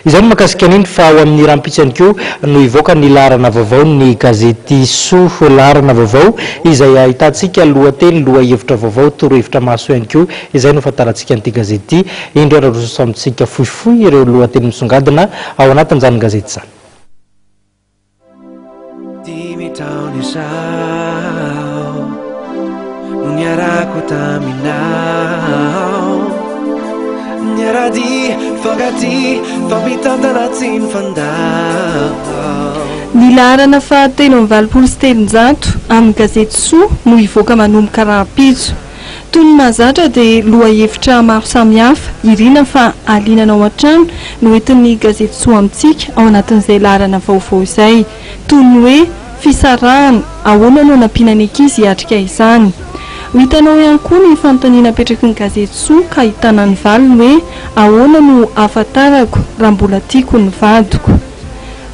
izany makasika nindry fa ao amin'ny rahampitso ihany koa no hivoaka ny laharana vaovao ny gazety soa laharana vaovao izay ahitantsika lohateny lohahevitra vaovao torohevitra maso ihany koa izay no fantarantsika an'ity gazety indray araroso amintsika fohifohy ireo lohateny misongadina ao anatin'izany gazety zany. Ny laharana fahatelo amby valopolo sy telonjato amin'ny gazety soa no hivoaka manomboka rahampitso. Toy ny mahazatra dia lohahevitra maro samihafa irina fa aliana ao an-trano no entin'ny gazety soa amintsika ao anatin'izay laharana vaovao izay, toy ny hoe fisarahana ahoana no nampianany ankizy hiatrika izany. Hitanao ihany koa ny fanontaniana apetraky ny gazety soa ka ahitana ny valiny hoe ahoana no ahafantarako raha mbola tiako ny vadiko.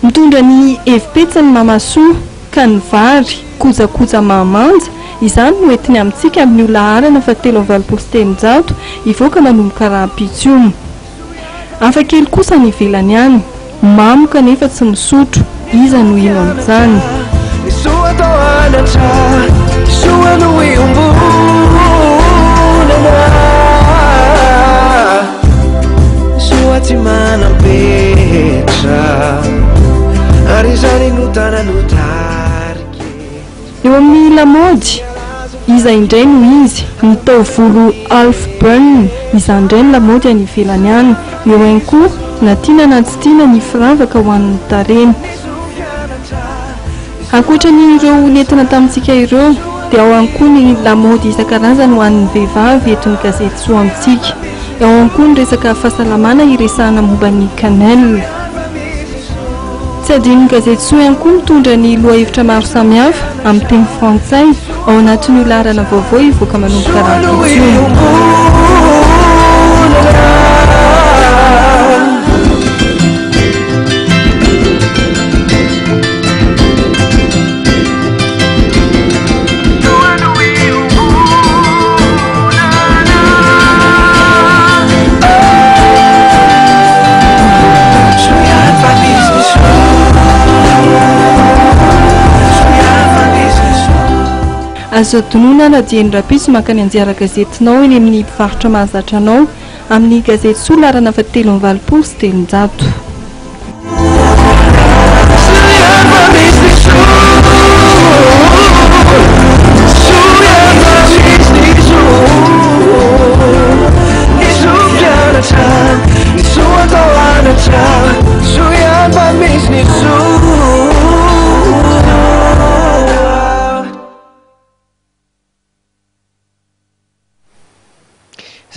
Mitondra ny hevipetsany mamasoa ka ny vary kojakoja mamanja izany no entiny amintsika amin'ny laharana fahatelo amby valopolo sy telonjato hivoaka manomboka rahampitso io. Hafa kely kosa ny ivelany ihany, mamo kanefa tsy misotro, iza no ino amin'izany. Eo amin'ny lamaody, iza indray no izy, ny taovolo Alf Burn, iza indray ny lamaody any ivelany any. Eo ihany koa na tiana na tsy tiana ny firavaka ho an'ny tareny. Ankoatran'ireo nentina tamintsika ireo dia ao ihany koa ny lamaody isan-karazany ho an'ny vehivavy eto ny gazety soa amintsika. Ao ihany koa ny resaka fahasalamana iresahana momba ny cannelle. Tsy adino ny gazety soa ihany koa mitondra ny lohahevitra maro samihafa amin'ny teny frantsay ao anatin'io laharana vaovao hivoaka manomboka rahampitso. Azo adonona na dia ny rahampitso makany anjara gazetinao eny amin'ny mpivarotra mahazatra anao amin'ny gazety soa laharana fahatelo amby valopolo sy telonjato.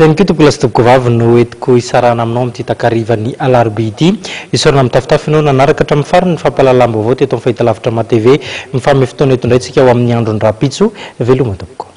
Zay ny kitoko lasitoko vavy no etiko isarana aminao amin'ity takarivany alarobia ity. Isorana mitafitafy ianao nanaraka hatramin'ny farany ny fampahalalam-baovao teto amin'ny fahitalavitra ma TV. Mifamy fotoana eto indray tsika ao amin'ny andron'ny rahampitso. Veloma tompoko.